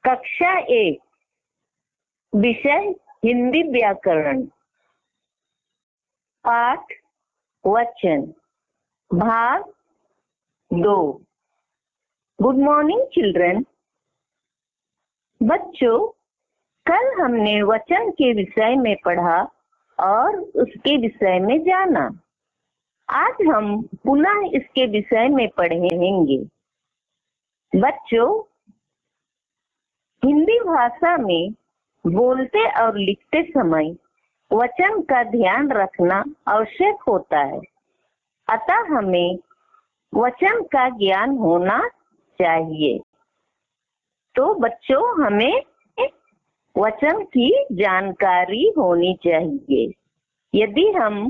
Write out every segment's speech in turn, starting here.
कक्षा 1 विषय हिंदी व्याकरण, पाठ वचन, भाग 2। Good morning children. बच्चों, कल हमने वचन के विषय में पढ़ा और उसके विषय में जाना। आज हम पुनः इसके विषय में पढ़ेंगे। बच्चों, हिंदी भाषा में बोलते और लिखते समय वचन का ध्यान रखना आवश्यक होता है, अतः हमें वचन का ज्ञान होना चाहिए। तो बच्चों, हमें वचन की जानकारी होनी चाहिए। यदि हम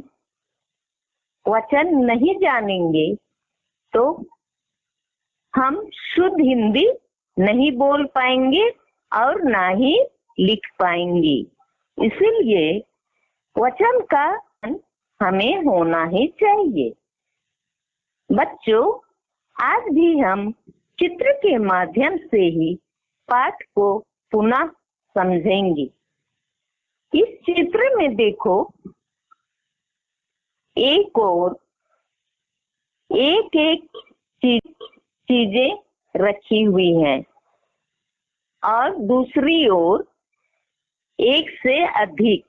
वचन नहीं जानेंगे तो हम शुद्ध हिंदी नहीं बोल पाएंगे और ना ही लिख पाएंगे। इसीलिए वचन का हमें होना ही चाहिए। बच्चों, आज भी हम चित्र के माध्यम से ही पाठ को पुनः समझेंगे। इस चित्र में देखो, एक और एक चीजें रखी हुई हैं और दूसरी ओर एक से अधिक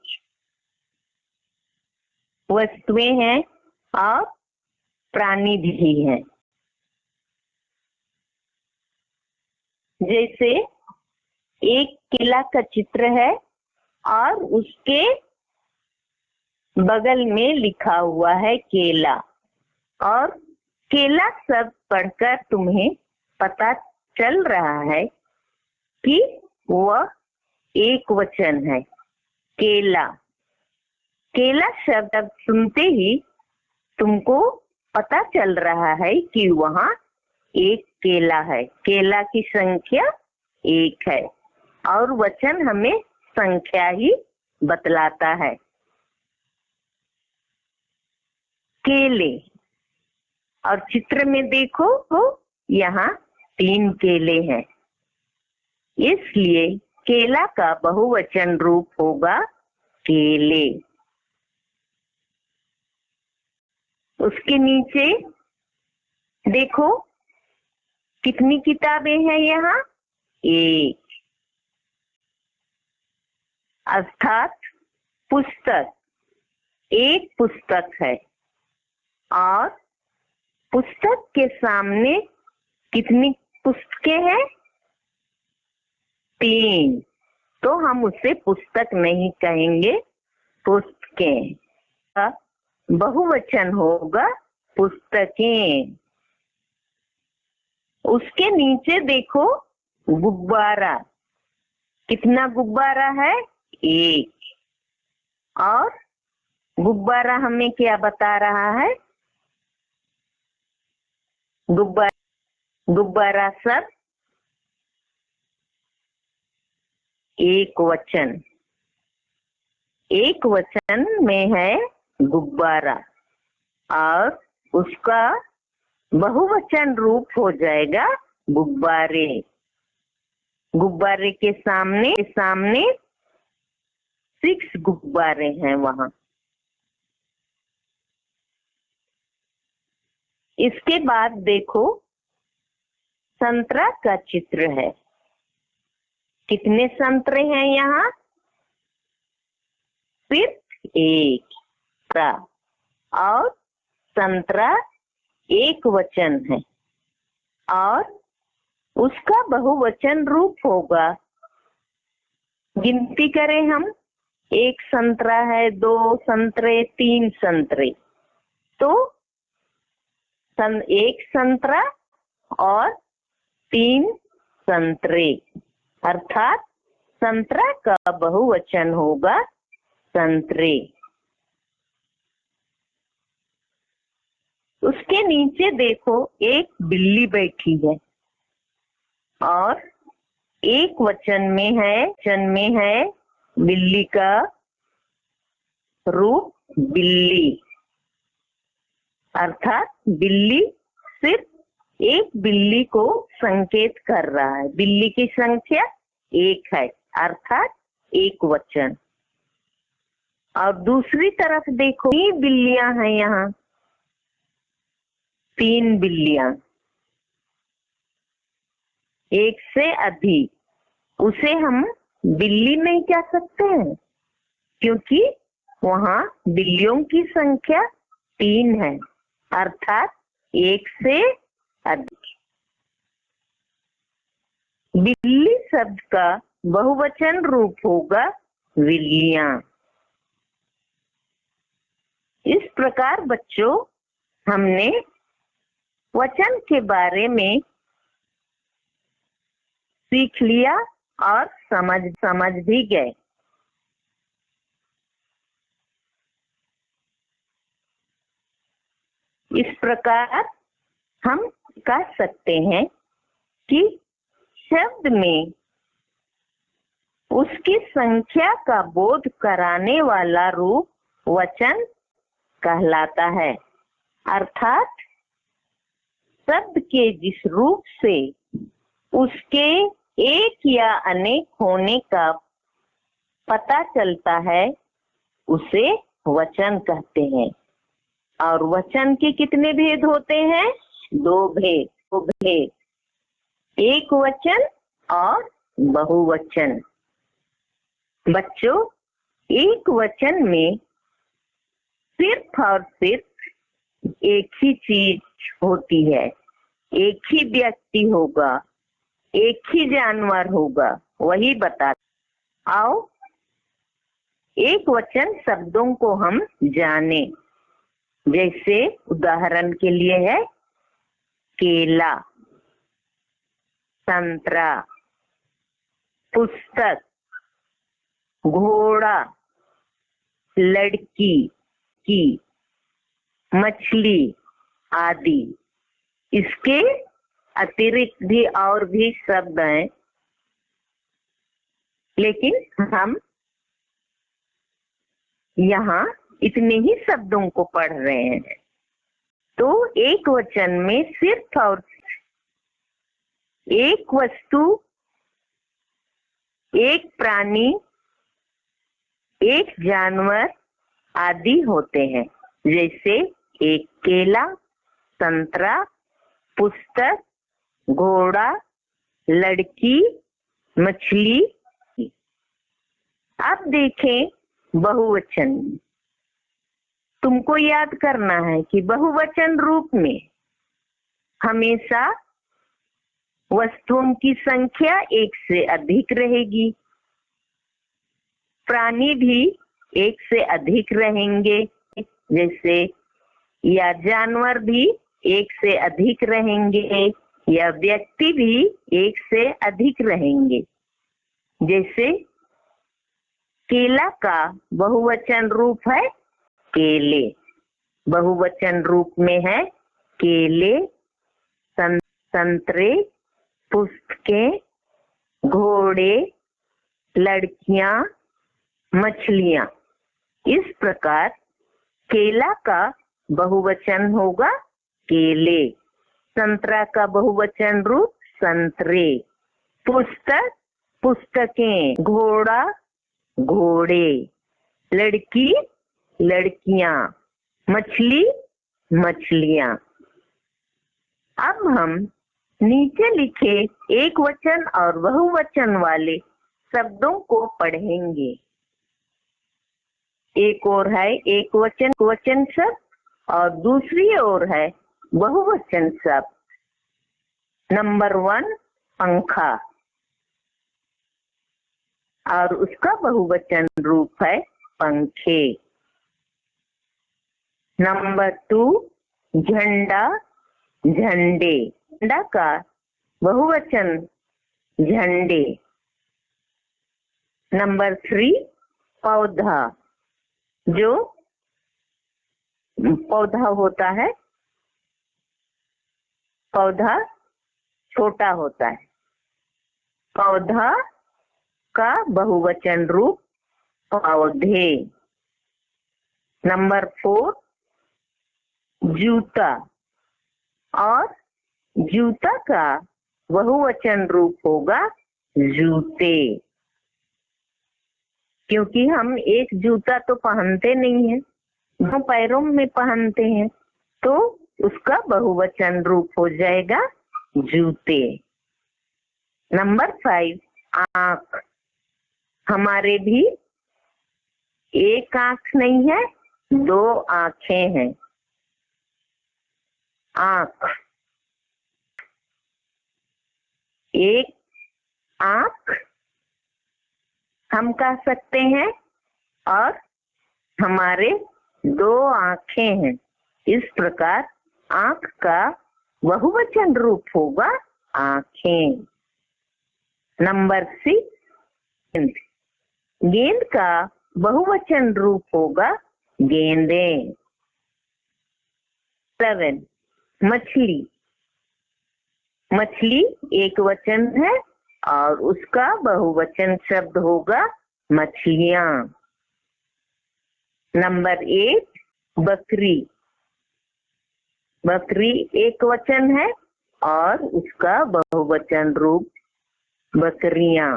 वस्तुएं हैं और प्राणी भी हैं। जैसे एक केला का चित्र है और उसके बगल में लिखा हुआ है केला, और केला शब्द पढ़कर तुम्हें पता चल रहा है कि वह एक वचन है, केला। केला शब्द सुनते ही तुमको पता चल रहा है कि वहाँ एक केला है। केला की संख्या 1 है और वचन हमें संख्या ही बतलाता है। केले, और चित्र में देखो तो यहाँ 3 केले हैं, इसलिए केला का बहुवचन रूप होगा केले। उसके नीचे देखो कितनी किताबें हैं यहाँ? 1, अर्थात पुस्तक, एक पुस्तक है। और पुस्तक के सामने कितनी पुस्तकें हैं? 3। तो हम उसे पुस्तक नहीं कहेंगे, पुस्तकें। बहुवचन होगा पुस्तकें। उसके नीचे देखो गुब्बारा, कितना गुब्बारा है? 1। और गुब्बारा हमें क्या बता रहा है? गुब्बारा शब्द एक वचन, एक वचन में है गुब्बारा और उसका बहुवचन रूप हो जाएगा गुब्बारे। गुब्बारे के सामने 6 गुब्बारे हैं वहाँ। इसके बाद देखो संतरा का चित्र है। कितने संतरे हैं यहाँ? सिर्फ 1 का, और संतरा एक वचन है और उसका बहुवचन रूप होगा, गिनती करें हम, 1 संतरा है, 2 संतरे, 3 संतरे, तो 1 संतरा और 3 संतरे, अर्थात संतरा का बहुवचन होगा संतरे। उसके नीचे देखो एक बिल्ली बैठी है और एक वचन में है बिल्ली का रूप बिल्ली, अर्थात बिल्ली सिर्फ एक बिल्ली को संकेत कर रहा है। बिल्ली की संख्या एक है, अर्थात एक वचन। और दूसरी तरफ देखो, 3 बिल्लियां हैं यहाँ, 3 बिल्लियां, एक से अधिक, उसे हम बिल्ली नहीं कह सकते हैं, क्योंकि वहाँ बिल्लियों की संख्या 3 है, अर्थात एक से अधिक। बिल्ली शब्द का बहुवचन रूप होगा बिल्लियां। इस प्रकार बच्चों, हमने वचन के बारे में सीख लिया और समझ भी गए। इस प्रकार हम कह सकते हैं कि शब्द में उसकी संख्या का बोध कराने वाला रूप वचन कहलाता है, अर्थात शब्द के जिस रूप से उसके एक या अनेक होने का पता चलता है उसे वचन कहते हैं। और वचन के कितने भेद होते हैं? 2 भेद, एक वचन और बहुवचन। बच्चों, एक वचन में सिर्फ और सिर्फ एक ही चीज होती है, एक ही व्यक्ति होगा, एक ही जानवर होगा, वही बता। आओ एक वचन शब्दों को हम जाने। जैसे उदाहरण के लिए है केला, संतरा, पुस्तक, घोड़ा, लड़की की, मछली आदि। इसके अतिरिक्त भी और भी शब्द हैं, लेकिन हम यहाँ इतने ही शब्दों को पढ़ रहे हैं। तो एक वचन में सिर्फ और एक वस्तु, एक प्राणी, एक जानवर आदि होते हैं। जैसे एक केला, संतरा, पुस्तक, घोड़ा, लड़की, मछली। अब देखें बहुवचन। तुमको याद करना है कि बहुवचन रूप में हमेशा वस्तुओं की संख्या एक से अधिक रहेगी, प्राणी भी एक से अधिक रहेंगे, जैसे या जानवर भी एक से अधिक रहेंगे, या व्यक्ति भी एक से अधिक रहेंगे। जैसे केला का बहुवचन रूप है केले, बहुवचन रूप में है केले, संतरे, पुस्तकें, घोड़े, लड़कियां, मछलियां। इस प्रकार केला का बहुवचन होगा केले, संतरा का बहुवचन रूप संतरे, पुस्तक पुस्तकें, घोड़ा घोड़े, लड़की लड़कियां, मछली मछलियां। अब हम नीचे लिखे एक वचन और बहुवचन वाले शब्दों को पढ़ेंगे। एक और है एक वचन शब्द और दूसरी ओर है बहुवचन शब्द। नंबर 1 पंखा, और उसका बहुवचन रूप है पंखे। नंबर 2 झंडा, झंडे, झंडा का बहुवचन झंडे। नंबर 3 पौधा, जो पौधा होता है, पौधा छोटा होता है, पौधा का बहुवचन रूप पौधे। नंबर 4 जूता, और जूता का बहुवचन रूप होगा जूते, क्योंकि हम एक जूता तो पहनते नहीं है, दो पैरों में पहनते हैं, तो उसका बहुवचन रूप हो जाएगा जूते। नंबर 5, आंख। हमारे भी एक आंख नहीं है, 2 आंखें हैं। आंख, एक आंख हम कह सकते हैं, और हमारे 2 आंखें हैं। इस प्रकार आंख का बहुवचन रूप होगा आंखें। नंबर 6, गेंद का बहुवचन रूप होगा गेंदें। 7, मछली। मछली एक वचन है और उसका बहुवचन शब्द होगा मछलियां। नंबर 8, बकरी। बकरी एक वचन है और उसका बहुवचन रूप बकरियां।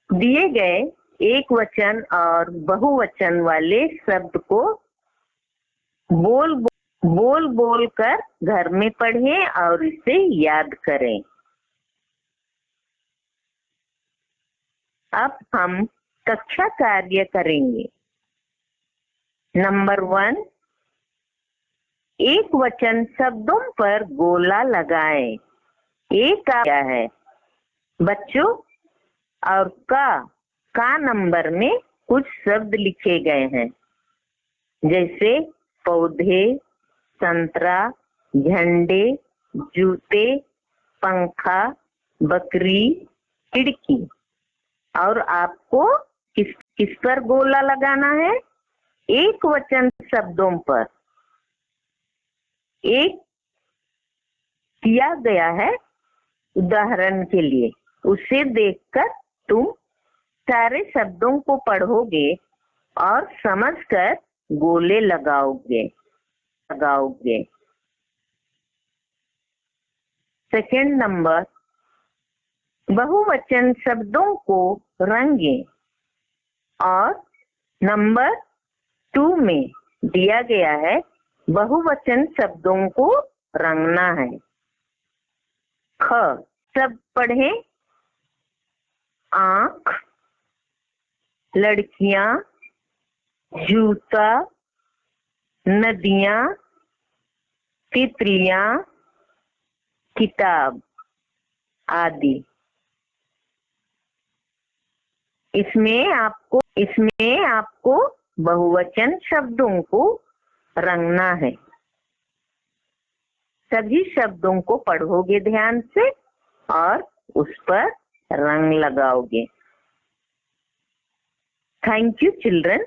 दिए गए एक वचन और बहुवचन वाले शब्द को बोल बोल कर घर में पढ़ें और इसे याद करें। अब हम कक्षा कार्य करेंगे। नंबर 1, एक वचन शब्दों पर गोला लगाएं। एक क्या है बच्चों, और का नंबर में कुछ शब्द लिखे गए हैं, जैसे पौधे, संतरा, झंडे, जूते, पंखा, बकरी, खिड़की। और आपको किस पर गोला लगाना है? एक वचन शब्दों पर। एक किया गया है उदाहरण के लिए, उसे देखकर तुम सारे शब्दों को पढ़ोगे और समझकर गोले लगाओगे। सेकंड नंबर, बहुवचन शब्दों को रंगें, और नंबर 2 में दिया गया है बहुवचन शब्दों को रंगना है। ख शब्द पढ़ें। आंख, लड़कियां, जूता, नदियां, तितलियां, किताब आदि। इसमें आपको बहुवचन शब्दों को रंगना है। सभी शब्दों को पढ़ोगे ध्यान से और उस पर रंग लगाओगे। Thank you children.